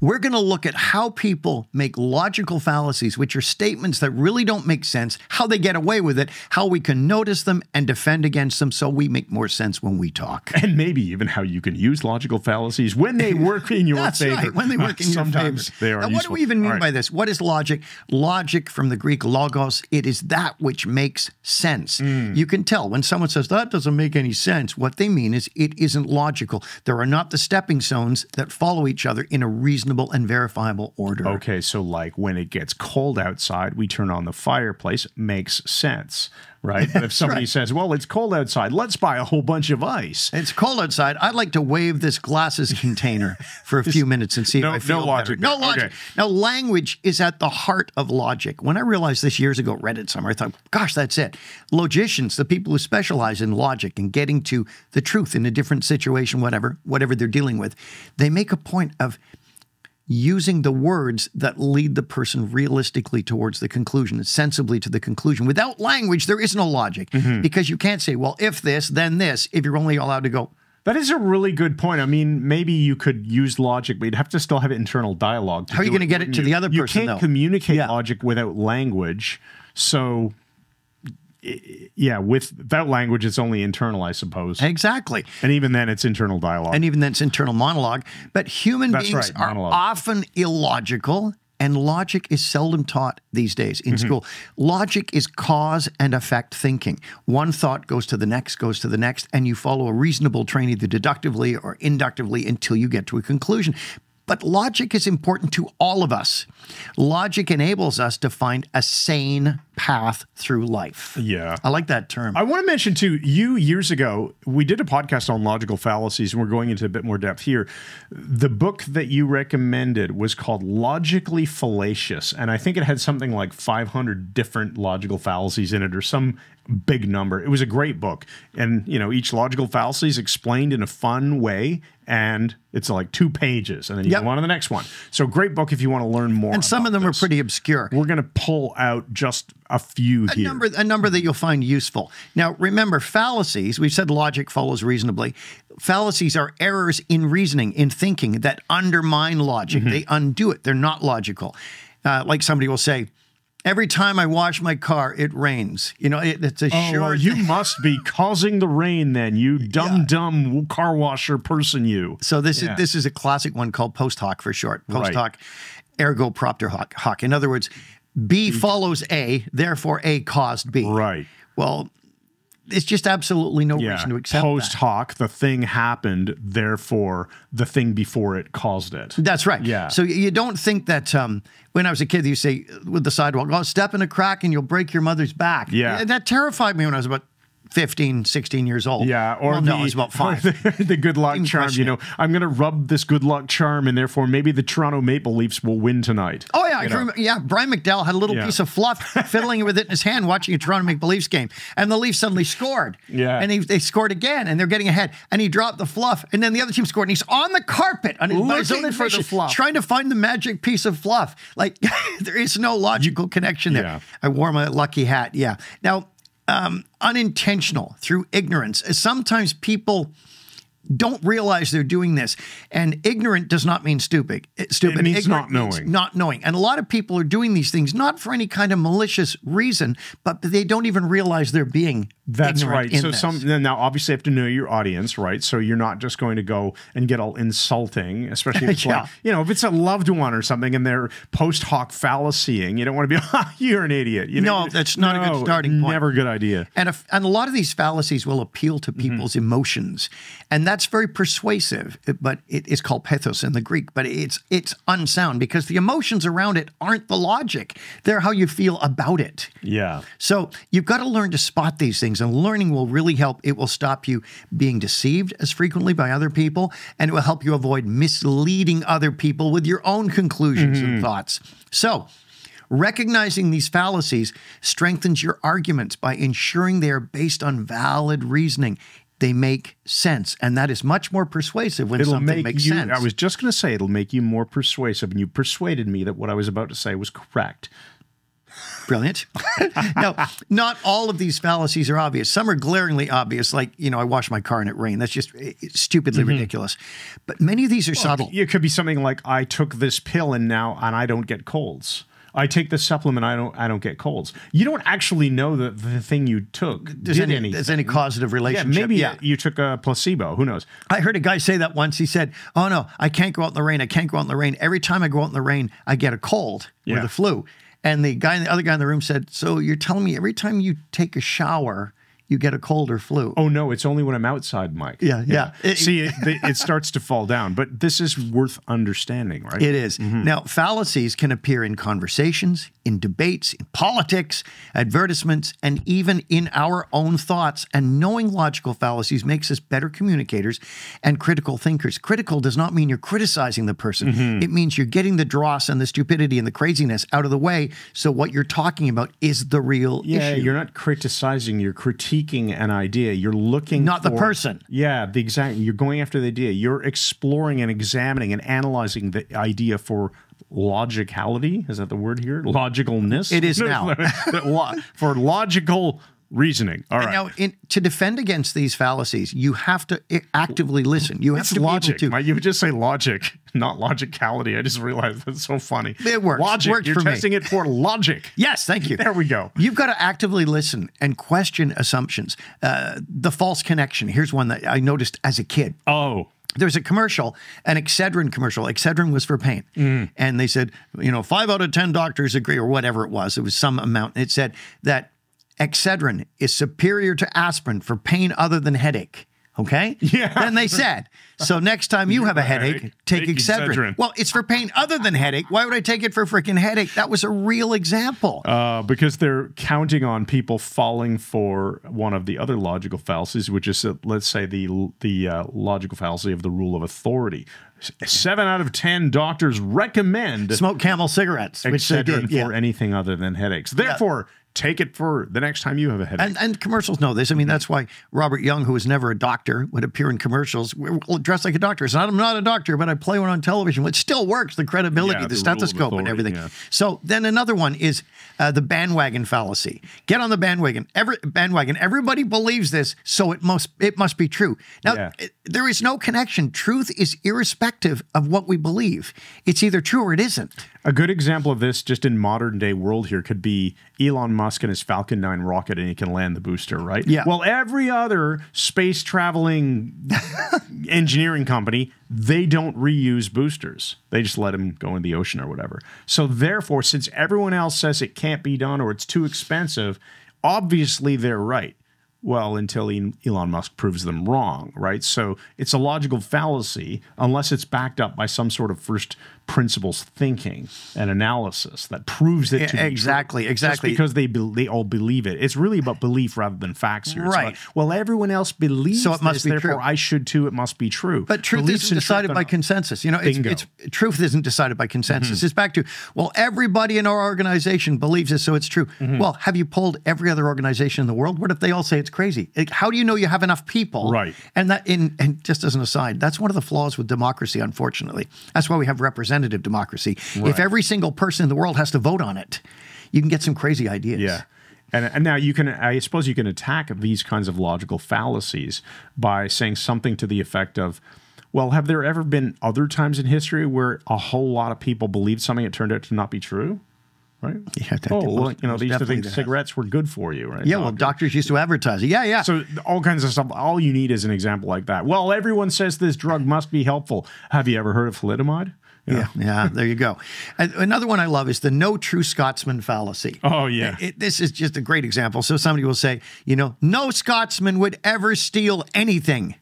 We're going to look at how people make logical fallacies, which are statements that really don't make sense, how they get away with it, how we can notice them and defend against them so we make more sense when we talk. And maybe even how you can use logical fallacies when they work in your That's favor. right, when they work in your favor. Sometimes they are now, useful. what do we even mean by this? What is logic? Logic from the Greek logos, it is that which makes sense. You can tell when someone says, that doesn't make any sense, what they mean is it isn't logical. There are not the stepping stones that follow each other in a reasonable and verifiable order. Okay, so like when it gets cold outside, we turn on the fireplace. Makes sense, right? But if somebody says, well, it's cold outside, let's buy a whole bunch of ice. It's cold outside. I'd like to wave this glasses container for a few minutes and see if I feel no logic. better. No logic. Okay. Now, language is at the heart of logic. When I realized this years ago, read it somewhere, I thought, gosh, that's it. Logicians, the people who specialize in logic and getting to the truth in a different situation, whatever they're dealing with, they make a point of using the words that lead the person realistically towards the conclusion, sensibly to the conclusion. Without language, there is no logic because you can't say, well, if this, then this, if you're only allowed to go. That is a really good point. I mean, maybe you could use logic, but you'd have to still have internal dialogue. How are you going to get it to the other person, You can't communicate logic without language. So, yeah, without language, it's only internal, I suppose. Exactly. And even then, it's internal dialogue. And even then, it's internal monologue. But human beings are often illogical, and logic is seldom taught these days in school. Logic is cause and effect thinking. One thought goes to the next, and you follow a reasonable train either deductively or inductively until you get to a conclusion. But logic is important to all of us. Logic enables us to find a sane path through life. Yeah. I like that term. I want to mention, too, years ago, we did a podcast on logical fallacies, and we're going into a bit more depth here. The book that you recommended was called Logically Fallacious, and I think it had something like 500 different logical fallacies in it or some big number. It was a great book. And, you know, each logical fallacy is explained in a fun way, and it's like 2 pages, and then you go on to the next one. So great book if you want to learn more. And some of them are pretty obscure. We're going to pull out just a few here. A number that you'll find useful. Now, remember, fallacies, we've said logic follows reasonably. Fallacies are errors in reasoning, in thinking, that undermine logic. They undo it. They're not logical. Like somebody will say, every time I wash my car, it rains. You know, it's a sure well, you must be causing the rain then, you dumb car washer person, you. So this is a classic one called post hoc for short. Post hoc, ergo propter hoc. In other words, B follows A, therefore A caused B. Right. Well, it's just absolutely no reason to accept post hoc, the thing happened, therefore the thing before it caused it. That's right. Yeah. So you don't think that when I was a kid, you say with the sidewalk, oh, step in a crack and you'll break your mother's back. Yeah. That terrified me when I was about 15, 16 years old. Yeah, or no, I was about 5. The good luck charm, you know, I'm going to rub this good luck charm and therefore maybe the Toronto Maple Leafs will win tonight. Oh, yeah. Brian McDowell had a little piece of fluff fiddling with it in his hand watching a Toronto Maple Leafs game. And the Leafs suddenly scored. Yeah. And they scored again and they're getting ahead. And he dropped the fluff. And then the other team scored. And he's on the carpet on his own admission, trying to find the magic piece of fluff. Like, there is no logical connection there. Yeah. I wore my lucky hat. Yeah. Now, unintentional through ignorance. Sometimes people don't realize they're doing this. And ignorant does not mean stupid. Stupid. It means ignorant not knowing. means not knowing. And a lot of people are doing these things not for any kind of malicious reason, but they don't even realize they're being That's ignorant right. in So this. now obviously you have to know your audience, right? So you're not just going to go and get all insulting, especially if it's like, you know, if it's a loved one or something and they're post hoc fallacying, you don't want to be, you're an idiot. You know? No, that's not a good starting point. Never a good idea. And a lot of these fallacies will appeal to people's emotions. And that's very persuasive, but it is called pathos in the Greek, but it's unsound because the emotions around it aren't the logic. They're how you feel about it. Yeah. So you've got to learn to spot these things, and learning will really help. It will stop you being deceived as frequently by other people, and it will help you avoid misleading other people with your own conclusions and thoughts. So recognizing these fallacies strengthens your arguments by ensuring they are based on valid reasoning. They make sense, and that is much more persuasive when something makes sense. I was just going to say it'll make you more persuasive, and you persuaded me that what I was about to say was correct. Brilliant. Now, not all of these fallacies are obvious. Some are glaringly obvious, like, I wash my car and it rained. That's just stupidly ridiculous. But many of these are subtle. It could be something like, I took this pill and I don't get colds. I take this supplement, I don't get colds. You don't actually know that the thing you took there's any causative relationship. Yeah, maybe you took a placebo. Who knows? I heard a guy say that once. He said, "Oh no, I can't go out in the rain. I can't go out in the rain. Every time I go out in the rain, I get a cold or the flu." And the other guy in the room said, "So you're telling me every time you take a shower, you get a cold or flu?" Oh, no, it's only when I'm outside, Mike. Yeah. See, it starts to fall down, but this is worth understanding, right? It is. Now, fallacies can appear in conversations, in debates, in politics, advertisements, and even in our own thoughts. And knowing logical fallacies makes us better communicators and critical thinkers. Critical does not mean you're criticizing the person. It means you're getting the dross and the stupidity and the craziness out of the way, so what you're talking about is the real issue. You're not criticizing, you're critiquing an idea. You're looking not the person. Yeah, you're going after the idea. You're exploring and examining and analyzing the idea for logicality. Is that the word here? Logicalness? It is now. For logical reasoning. All right. Now, to defend against these fallacies, you have to actively listen. You have to logic. be able to. You would just say logic, not logicality. I just realized that's so funny. It works. Logic. Works You're for testing me. it for logic. Yes, thank you. There we go. You've got to actively listen and question assumptions. The false connection. Here's one that I noticed as a kid. Oh. There's a commercial, an Excedrin commercial. Excedrin was for pain. And they said, 5 out of 10 doctors agree, or whatever it was. It was some amount. It said that Excedrin is superior to aspirin for pain other than headache. Okay? Yeah. Then they said, so next time you have a headache, take Excedrin. Well, it's for pain other than headache. Why would I take it for freaking headache? That was a real example. Because they're counting on people falling for one of the other logical fallacies, which is, let's say, the logical fallacy of the rule of authority. 7 out of 10 doctors recommend smoke Camel cigarettes, which they did for anything other than headaches. Therefore, take it for the next time you have a headache. And commercials know this. I mean, that's why Robert Young, who was never a doctor, would appear in commercials dressed like a doctor. So I'm not a doctor, but I play one on television, which still works, the credibility, the stethoscope and everything. Yeah. So then another one is the bandwagon fallacy. Get on the bandwagon. Everybody believes this, so it must be true. Now, there is no connection. Truth is irrespective of what we believe. It's either true or it isn't. A good example of this, just in modern day world here, could be Elon Musk and his Falcon 9 rocket, and he can land the booster, right? Yeah. Well, every other space traveling engineering company, they don't reuse boosters. They just let them go in the ocean or whatever. So therefore, since everyone else says it can't be done or it's too expensive, obviously they're right. Well, until Elon Musk proves them wrong, right? So it's a logical fallacy unless it's backed up by some sort of first principles thinking and analysis that proves it to be exactly. Just because they all believe it. It's really about belief rather than facts here. Right. About, well, everyone else believes so it must this, be therefore true. I should too. It must be true. But truth isn't decided by consensus. Truth isn't decided by consensus. It's back to, well, everybody in our organization believes this, so it's true. Well, have you polled every other organization in the world? What if they all say it's crazy? How do you know you have enough people? Right. And just as an aside, that's one of the flaws with democracy, unfortunately. That's why we have representative democracy. Right. If every single person in the world has to vote on it, you can get some crazy ideas. Yeah. And now I suppose you can attack these kinds of logical fallacies by saying something to the effect of, well, have there ever been other times in history where a whole lot of people believed something that turned out to not be true? Right? Yeah, they used to think cigarettes were good for you, right? Yeah, well, doctors used to advertise it. Yeah. So all kinds of stuff. All you need is an example like that. Well, everyone says this drug must be helpful. Have you ever heard of thalidomide? Yeah, there you go. Another one I love is the no true Scotsman fallacy. Oh, yeah. This is just a great example. So somebody will say, no Scotsman would ever steal anything.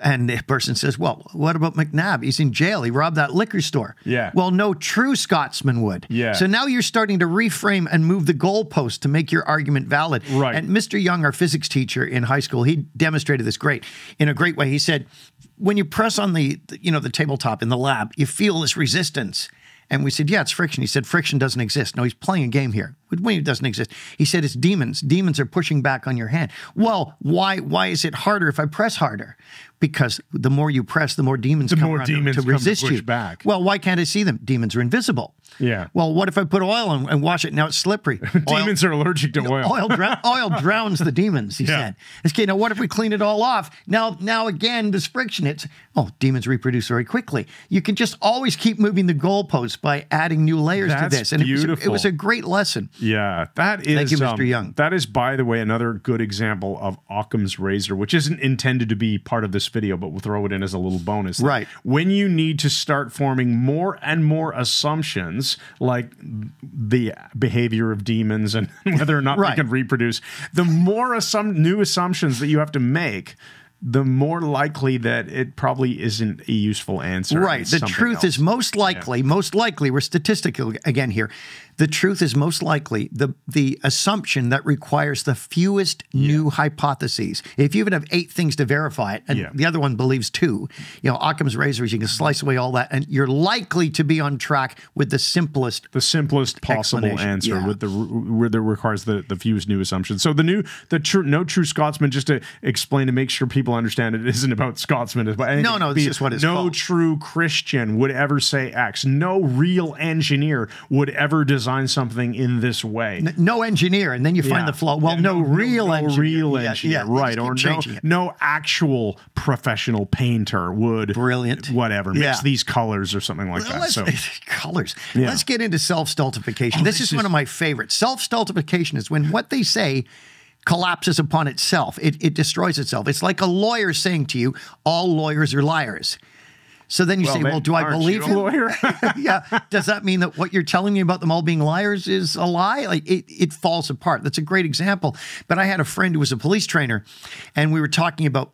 And the person says, well, what about McNabb? He's in jail. He robbed that liquor store. Yeah. Well, no true Scotsman would. Yeah. So now you're starting to reframe and move the goalpost to make your argument valid. Right. And Mr. Young, our physics teacher in high school, he demonstrated this in a great way. He said, when you press on the tabletop in the lab, you feel this resistance. And we said, yeah, it's friction. He said, friction doesn't exist. No, he's playing a game here. What do you mean it doesn't exist? He said it's demons. Demons are pushing back on your hand. Well, why is it harder if I press harder? Because the more you press, the more demons come around to resist you. Back. Well, why can't I see them? Demons are invisible. Yeah. Well, what if I put oil on and wash it? Now it's slippery. Demons are allergic to oil. Oil drowns the demons, he said. Okay, now what if we clean it all off? Now again, this friction, demons reproduce very quickly. You can just always keep moving the goalposts by adding new layers to this. And it was a great lesson. Yeah, that is. Thank you, Mr. Young. That is, by the way, another good example of Occam's razor, which isn't intended to be part of this video, but we'll throw it in as a little bonus. Right. When you need to start forming more and more assumptions, like the behavior of demons and whether or not they can reproduce, the more new assumptions that you have to make, the more likely that it probably isn't a useful answer. Right. The truth is most likely, we're statistical again here. The truth is most likely the assumption that requires the fewest new hypotheses. If you even have 8 things to verify it, and the other one believes 2, Occam's razor is you can slice away all that, and you're likely to be on track with the simplest possible answer with where there requires the fewest new assumptions. So no true Scotsman, just to explain to make sure people understand it isn't about Scotsman. It's about anything. No, it's just what it's called. No true Christian would ever say X. No real engineer would ever design something in this way. No engineer, and then you find the flaw. Well, no real engineer, right? Or no actual professional painter would mix these colors or something like that. Colors. Let's get into self-stultification. This is one of my favorites. Self-stultification is when what they say collapses upon itself. It destroys itself. It's like a lawyer saying to you, all lawyers are liars. So then you say, well, do I believe him? Lawyer? Does that mean that what you're telling me about them all being liars is a lie? Like it falls apart. That's a great example. But I had a friend who was a police trainer, and we were talking about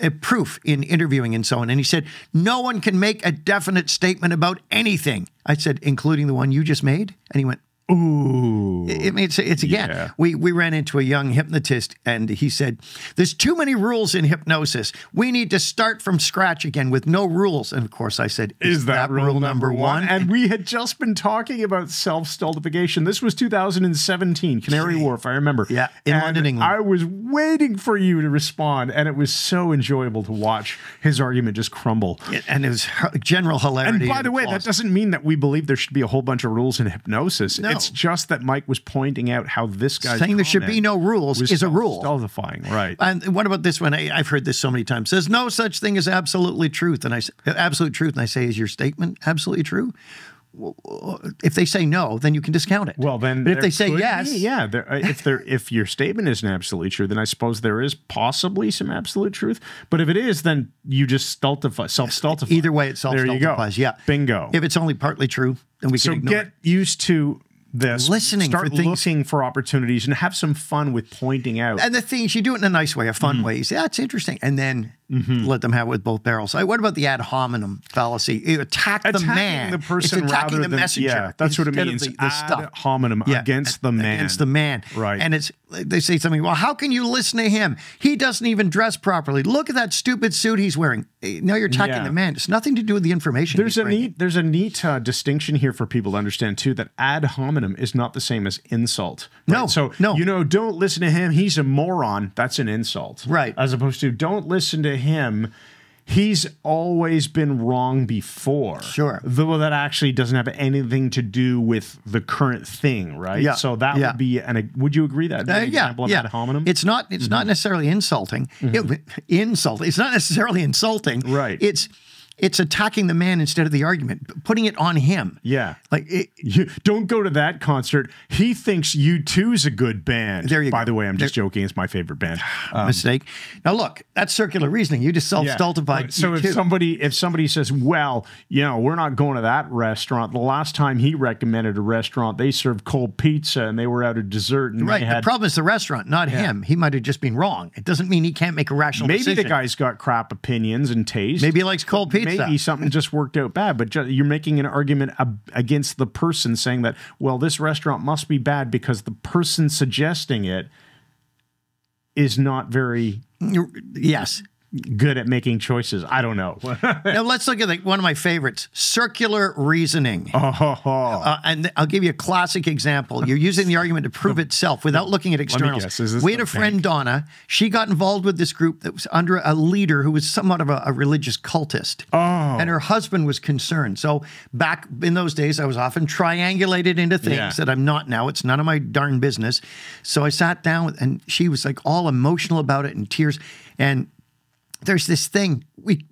a proof in interviewing and so on. And he said, no one can make a definite statement about anything. I said, including the one you just made? And he went, ooh. It's again, we ran into a young hypnotist, and he said, there's too many rules in hypnosis. We need to start from scratch again with no rules. And of course I said, is that rule number 1? And we had just been talking about self-stultification. This was 2017, Canary Wharf, I remember. Yeah, in London, England. I was waiting for you to respond, and it was so enjoyable to watch his argument just crumble. And it was general hilarity. And by the way, that doesn't mean that we believe there should be a whole bunch of rules in hypnosis. No. It's just that Mike was pointing out how this guy's saying there should be no rules is a rule. Stultifying, right? And what about this one? I've heard this so many times. There's no such thing as absolute truth, and I say, is your statement absolutely true? If they say no, then you can discount it. Well, then, but if they say yes, if your statement isn't absolutely true, then I suppose there is possibly some absolute truth. But if it is, then you just self-stultify. Either way, it self-stultifies. There you go. Yeah, bingo. If it's only partly true, then we can ignore it. Get used to this. Start looking for opportunities and have some fun with pointing out. And the things, you do it in a nice way, a fun way. You say, that's interesting. And then let them have it with both barrels. What about the ad hominem fallacy? You attack the man. The person it's attacking the messenger. Yeah, that's what it means. The stuff. Hominem, against the man. Against the man. Right. And they say something, well, how can you listen to him? He doesn't even dress properly. Look at that stupid suit he's wearing. Now you're attacking the man. It's nothing to do with the information. There's a neat distinction here for people to understand too, that ad hominem is not the same as insult. Right? No. So, don't listen to him. He's a moron. That's an insult. Right. As opposed to don't listen to him. He's always been wrong before. Sure. Though that actually doesn't have anything to do with the current thing, right? Yeah. So that would be would you agree that? An example of ad hominem? It's not necessarily insulting. It's not necessarily insulting. Right. It's attacking the man instead of the argument, putting it on him. Yeah. Like, you don't go to that concert. He thinks U2's a good band. There you go. By the way, I'm just joking. It's my favorite band. Mistake. Now, look, that's circular reasoning. You just self-stultified. So if somebody says, well, we're not going to that restaurant. The last time he recommended a restaurant, they served cold pizza and they were out of dessert. And the problem is the restaurant, not him. He might have just been wrong. It doesn't mean he can't make a rational decision. Maybe the guy's got crap opinions and taste. Maybe he likes cold pizza. Maybe something just worked out bad, but you're making an argument against the person saying that, well, this restaurant must be bad because the person suggesting it is not very... Yes. good at making choices. I don't know. Now let's look at one of my favorites, circular reasoning. And I'll give you a classic example. You're using the argument to prove itself without looking at externals. We had a friend, Donna. She got involved with this group that was under a leader who was somewhat of a religious cultist. And her husband was concerned. So back in those days, I was often triangulated into things that I'm not now. It's none of my darn business. So I sat down with, and she was like all emotional about it and tears. And there's this thing,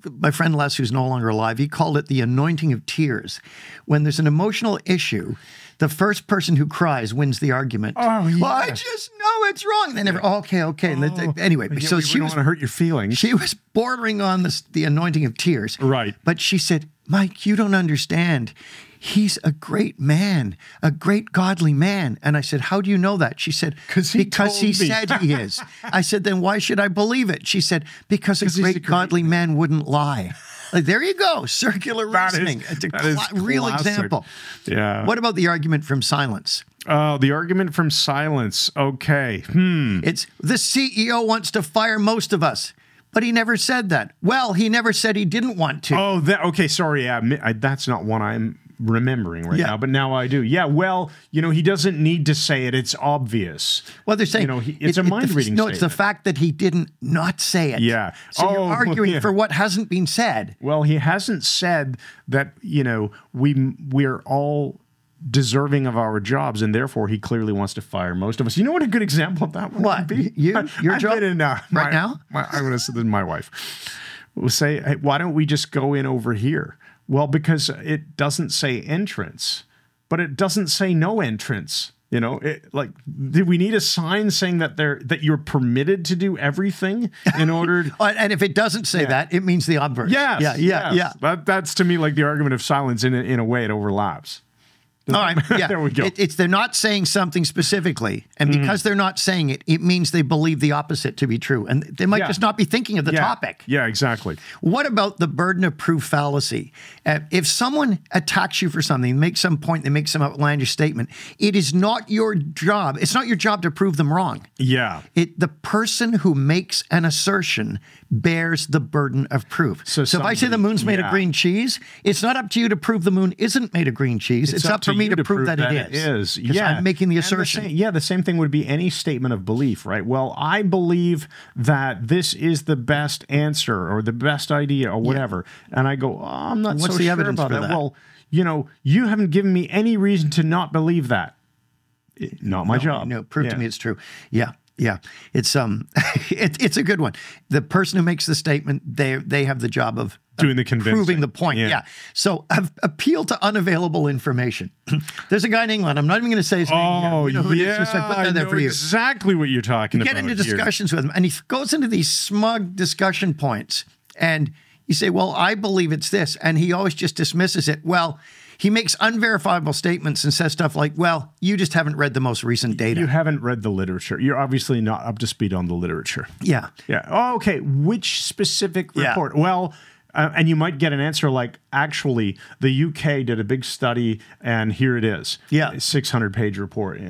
my friend Les, who's no longer alive, he called it the anointing of tears. When there's an emotional issue, the first person who cries wins the argument. Well, I just know it's wrong. They never, okay. And anyway, so she don't want to hurt your feelings. She was bordering on the anointing of tears. Right. But she said, Mike, you don't understand. He's a great man, a great godly man. And I said, how do you know that? She said, because he said he is. I said, then why should I believe it? She said, because a great godly man wouldn't lie. Like, there you go, circular reasoning. It's a real example. Yeah. What about the argument from silence? Oh, the argument from silence. Okay. It's the CEO wants to fire most of us. But he never said that. Well, he never said he didn't want to. Oh, okay. Sorry. That's not one I'm remembering right now, but now I do. Yeah, well, he doesn't need to say it. It's obvious. Well, they're saying it's a mind reading. No, it's the fact that he didn't not say it. Yeah. So you're arguing for what hasn't been said. Well, he hasn't said that, we're all deserving of our jobs, and therefore he clearly wants to fire most of us. You know what a good example of that would be? Your job right now? I'm going to say my wife will say, hey, why don't we just go in over here? Well, because it doesn't say entrance, but it doesn't say no entrance. Do we need a sign saying that you're permitted to do everything in order? And if it doesn't say that, it means the obverse. Yes. Yeah. That's to me like the argument of silence. In a way, it overlaps. All right, yeah. There we go. They're not saying something specifically, and because they're not saying it, it means they believe the opposite to be true, and they might just not be thinking of the topic. Yeah, exactly. What about the burden of proof fallacy? If someone attacks you for something, makes some point, they make some outlandish statement, it is not your job. It's not your job to prove them wrong. Yeah. The person who makes an assertion bears the burden of proof. So if I say the moon's made of green cheese, it's not up to you to prove the moon isn't made of green cheese. It's up to me to prove that it is. Yeah. I'm making the assertion. The same thing would be any statement of belief, right? Well, I believe that this is the best answer or the best idea or whatever. Yeah. And I go, I'm not so sure about that. Well, you haven't given me any reason to not believe that. Not my job. No, prove to me it's true. Yeah. Yeah, it's it's a good one. The person who makes the statement, they have the job of doing the convincing, proving the point. Yeah. So appeal to unavailable information. There's a guy in England. I'm not even going to say his name. Oh, I put that there for you. Exactly what you're talking about. Get into discussions with him, and he goes into these smug discussion points, and you say, "Well, I believe it's this," and he always just dismisses it. Well, he makes unverifiable statements and says stuff like, well, you just haven't read the most recent data. You haven't read the literature. You're obviously not up to speed on the literature. Yeah. Yeah. Oh, okay. Which specific report? Well, and you might get an answer like, actually, the UK did a big study and here it is. Yeah. 600-page report.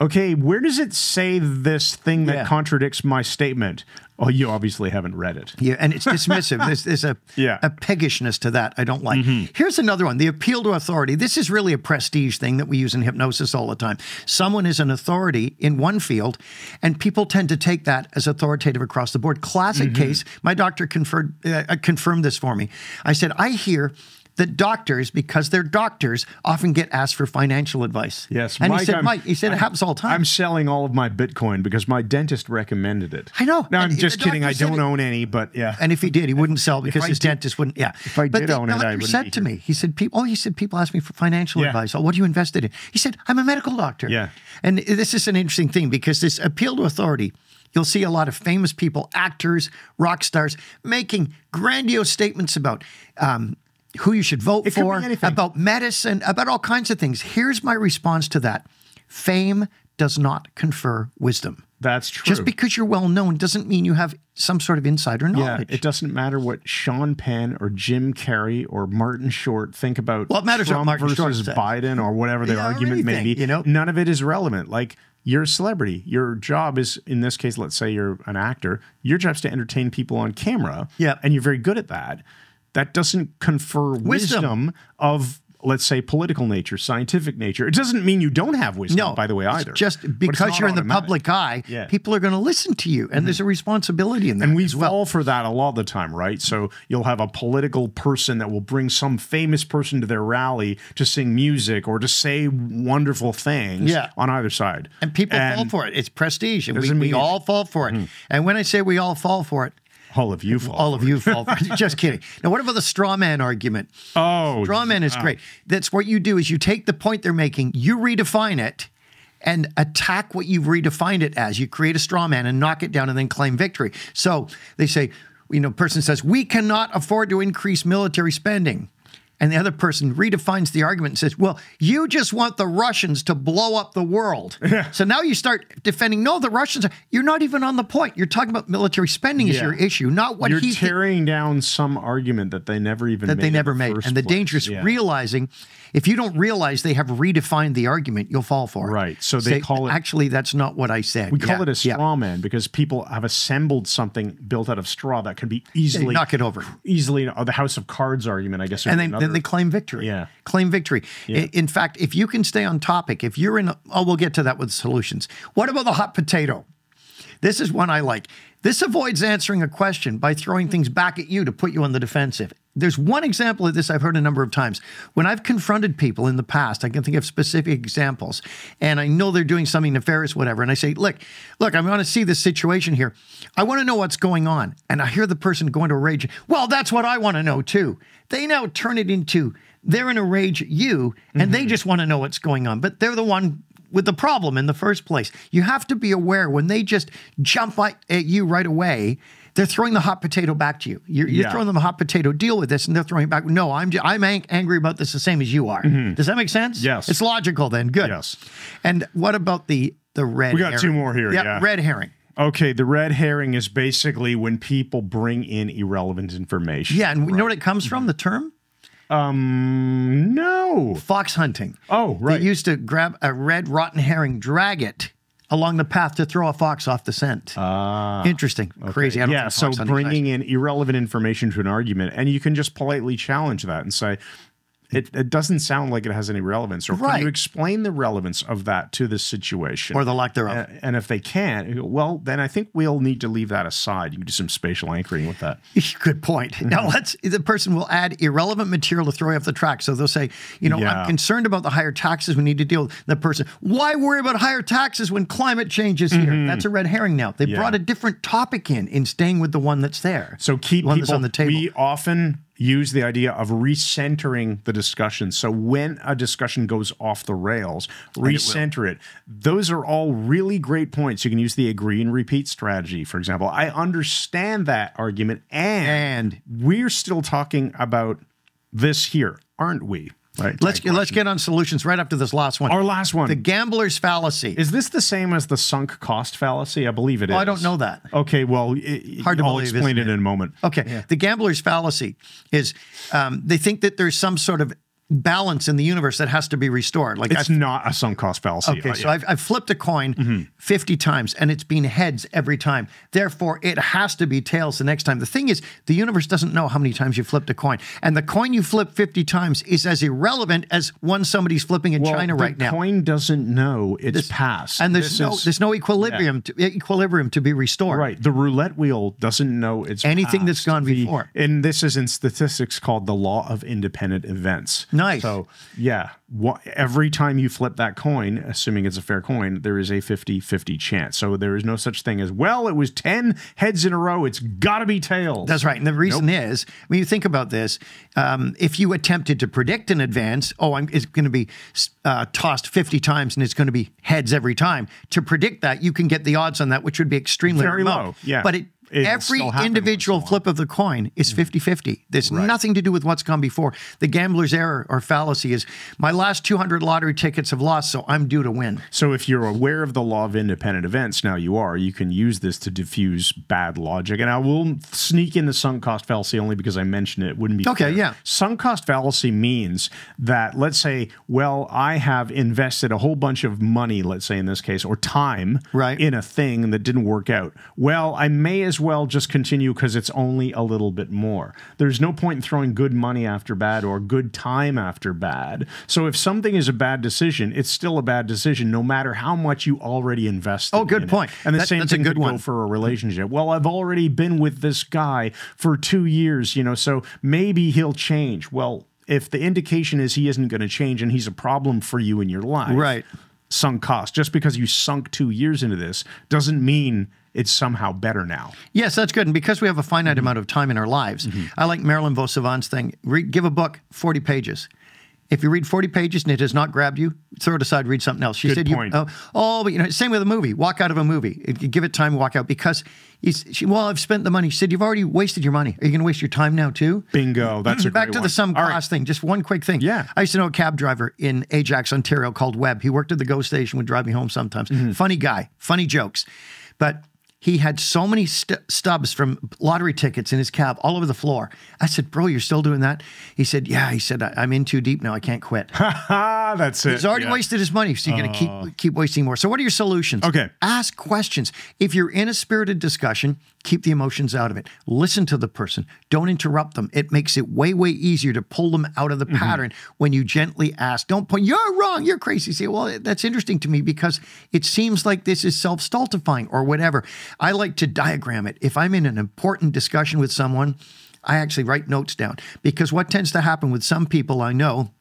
Okay, where does it say this thing that contradicts my statement? Oh, you obviously haven't read it. Yeah, and it's dismissive. There's a peggishness to that I don't like. Here's another one, the appeal to authority. This is really a prestige thing that we use in hypnosis all the time. Someone is an authority in one field, and people tend to take that as authoritative across the board. Classic case, my doctor confirmed this for me. I said, I hear that doctors, because they're doctors, often get asked for financial advice. Yes. And Mike, he said it happens all the time. I'm selling all of my Bitcoin because my dentist recommended it. I know. No, I'm just kidding. I don't own any, but yeah. And if he did, he wouldn't sell because his dentist wouldn't. Yeah. If I did own it, I wouldn't said to me, he said, people ask me for financial advice. Oh, what are you invested in? He said, I'm a medical doctor. Yeah. And this is an interesting thing because this appeal to authority, you'll see a lot of famous people, actors, rock stars, making grandiose statements about who you should vote for, about medicine, about all kinds of things. Here's my response to that. Fame does not confer wisdom. That's true. Just because you're well known doesn't mean you have some sort of insider knowledge. Yeah, it doesn't matter what Sean Penn or Jim Carrey or Martin Short think about it matters Trump what Martin versus Short Biden or whatever their argument may be. You know? None of it is relevant. Like, You're a celebrity. Your job is, in this case, let's say you're an actor, your job is to entertain people on camera. Yeah. And you're very good at that. That doesn't confer wisdom of, let's say, political nature, scientific nature. It doesn't mean you don't have wisdom, by the way, either. Just because you're in the public eye, people are going to listen to you, and there's a responsibility in that. And we fall for that a lot of the time, right? So you'll have a political person that will bring some famous person to their rally to sing music or to say wonderful things on either side. And people fall for it. It's prestige, and we all fall for it. And when I say we all fall for it, all of you fall. All of you fall. Just kidding. Now, what about the straw man argument? Oh, straw man is great. That's what you do is you take the point they're making, you redefine it, and attack what you've redefined it as. You create a straw man and knock it down and then claim victory. So they say, person says, we cannot afford to increase military spending. And the other person redefines the argument and says, well, you just want the Russians to blow up the world. So now you start defending, no, the Russians, you're not even on the point. You're talking about military spending is your issue, not what you're tearing down some argument that they never even made. That they never made. And the danger is realizing, if you don't realize they have redefined the argument, you'll fall for it. Right. So they call it... Actually, that's not what I said. We call it a straw man because people have assembled something built out of straw that can be easily... knock it over. Easily, the House of Cards argument, I guess. And then they claim victory. Yeah. Claim victory. Yeah. In fact, if you can stay on topic, if you're in... we'll get to that with solutions. What about the hot potato? This is one I like. This avoids answering a question by throwing things back at you to put you on the defensive. There's one example of this I've heard a number of times. When I've confronted people in the past, I can think of specific examples, and I know they're doing something nefarious, whatever, and I say, look, I want to see this situation here. I want to know what's going on. And I hear the person go into a rage. Well, that's what I want to know too. They now turn it into, they're in a rage at you, and they just want to know what's going on. But they're the one with the problem in the first place. You have to be aware when they just jump at you right away, they're throwing the hot potato back to you. You're throwing them a hot potato, deal with this, and they're throwing it back. No, I'm angry about this the same as you are. Does that make sense? Yes. It's logical then. Good. Yes. And what about the red herring? We got two more here. Yeah, red herring. Okay, the red herring is basically when people bring in irrelevant information. Yeah, and we know what it comes from, the term? No. Fox hunting. Oh, right. They used to grab a red rotten herring, drag it along the path to throw a fox off the scent. Interesting. Okay. Crazy. I don't think so bringing in irrelevant information to an argument, and you can just politely challenge that and say, it doesn't sound like it has any relevance. Or can you explain the relevance of that to this situation? Or the lack thereof. And if they can't, well, then I think we'll need to leave that aside. You can do some spatial anchoring with that. Good point. Now, the person will add irrelevant material to throw you off the track. So they'll say, I'm concerned about the higher taxes. We need to deal with the person. Why worry about higher taxes when climate change is here? That's a red herring now. They brought a different topic in staying with the one that's there. So keep people on the table. We often use the idea of recentering the discussion. So when a discussion goes off the rails, recenter it. Those are all really great points. You can use the agree and repeat strategy, for example. I understand that argument, and we're still talking about this here, aren't we? Right. Let's get on solutions right after this last one. Our last one. The gambler's fallacy. Is this the same as the sunk cost fallacy? I believe it is. I don't know that. Okay, well, I'll explain it in a moment. Okay. Yeah. The gambler's fallacy is they think that there's some sort of balance in the universe that has to be restored. Like it's not a sunk cost fallacy. Okay, so I've flipped a coin 50 times and it's been heads every time. Therefore, it has to be tails the next time. The thing is, the universe doesn't know how many times you flipped a coin. And the coin you flip 50 times is as irrelevant as one somebody's flipping in China right now. The coin doesn't know it's past. And there's no equilibrium to be restored. Right. The roulette wheel doesn't know it's anything past. That's gone before. And this is in statistics called the law of independent events. Nice. So, every time you flip that coin, assuming it's a fair coin, there is a 50-50 chance. So there is no such thing as, well, it was 10 heads in a row. It's got to be tails. That's right. And the reason is, when you think about this, if you attempted to predict in advance, it's going to be tossed 50 times and it's going to be heads every time. To predict that, you can get the odds on that, which would be extremely very remote. low. Yeah. But Every individual flip of the coin is 50-50. There's nothing to do with what's gone before. The gambler's error or fallacy is, my last 200 lottery tickets have lost, so I'm due to win. So if you're aware of the law of independent events, now you can use this to diffuse bad logic. And I will sneak in the sunk cost fallacy only because I mentioned it. Wouldn't be okay, fair. Yeah. Sunk cost fallacy means that, let's say, well, I have invested a whole bunch of money, let's say in this case, or time in a thing that didn't work out. Well, I may as well just continue because it's only a little bit more. There's no point in throwing good money after bad or good time after bad. So if something is a bad decision, it's still a bad decision no matter how much you already invested. Oh, good point. And the same thing could go for a relationship. Well, I've already been with this guy for 2 years, so maybe he'll change. Well, if the indication is he isn't going to change and he's a problem for you in your life, sunk cost. Just because you sunk 2 years into this doesn't mean it's somehow better now. Yes, that's good. And because we have a finite amount of time in our lives, I like Marilyn Vosavant's thing. Give a book 40 pages. If you read 40 pages and it has not grabbed you, throw it aside, read something else. She said, but same with a movie. Walk out of a movie. Give it time, walk out. Because I've spent the money. She said, you've already wasted your money. Are you going to waste your time now too? Bingo. That's a great Back to the sum cost thing. Just one quick thing. Yeah. I used to know a cab driver in Ajax, Ontario called Webb. He worked at the GO station, would drive me home sometimes. Funny guy, funny jokes. But he had so many stubs from lottery tickets in his cab all over the floor. I said, bro, you're still doing that? He said, yeah. He said, I'm in too deep now. I can't quit. That's it. He's already wasted his money, so you're going to keep wasting more. So what are your solutions? Okay. Ask questions. If you're in a spirited discussion, keep the emotions out of it. Listen to the person. Don't interrupt them. It makes it way, way easier to pull them out of the pattern when you gently ask. Don't point, you're wrong, you're crazy. Say, well, that's interesting to me because it seems like this is self-stultifying or whatever. I like to diagram it. If I'm in an important discussion with someone, I actually write notes down, because what tends to happen with some people I know,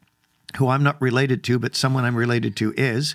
who I'm not related to, but someone I'm related to is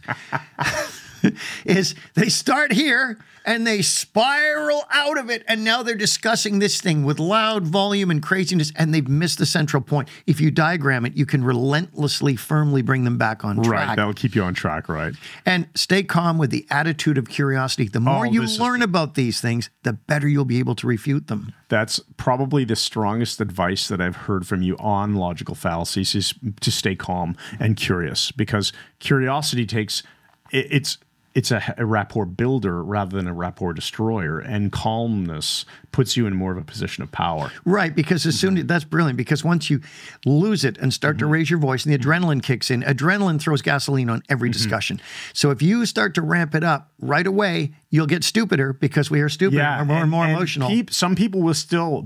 they start here and they spiral out of it, and now they're discussing this thing with loud volume and craziness, and they've missed the central point. If you diagram it, you can relentlessly, firmly bring them back on track. Right, that'll keep you on track, right? And stay calm with the attitude of curiosity. The more you learn about these things, the better you'll be able to refute them. That's probably the strongest advice that I've heard from you on logical fallacies, is to stay calm and curious, because curiosity takes it's a rapport builder rather than a rapport destroyer, and calmness puts you in more of a position of power. Right, because as soon as that's brilliant, because once you lose it and start to raise your voice and the adrenaline kicks in, adrenaline throws gasoline on every discussion. So if you start to ramp it up right away, you'll get stupider, because we are stupider and more emotional. Some people will still,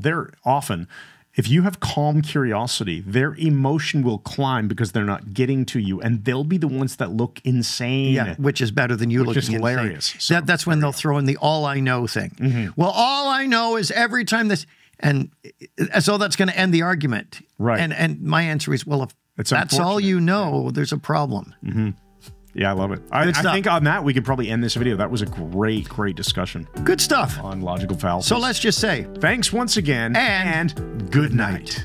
if you have calm curiosity, their emotion will climb because they're not getting to you, and they'll be the ones that look insane. Yeah, which is better than you looking insane. Which is hilarious. So, that's when they'll throw in the all I know thing. Well, all I know is every time this, and so that's going to end the argument. Right. And my answer is, well, if that's all you know, there's a problem. Yeah, I love it. I think on that, we could probably end this video. That was a great, great discussion. Good stuff. On logical fallacies. So let's just say, thanks once again, and good night.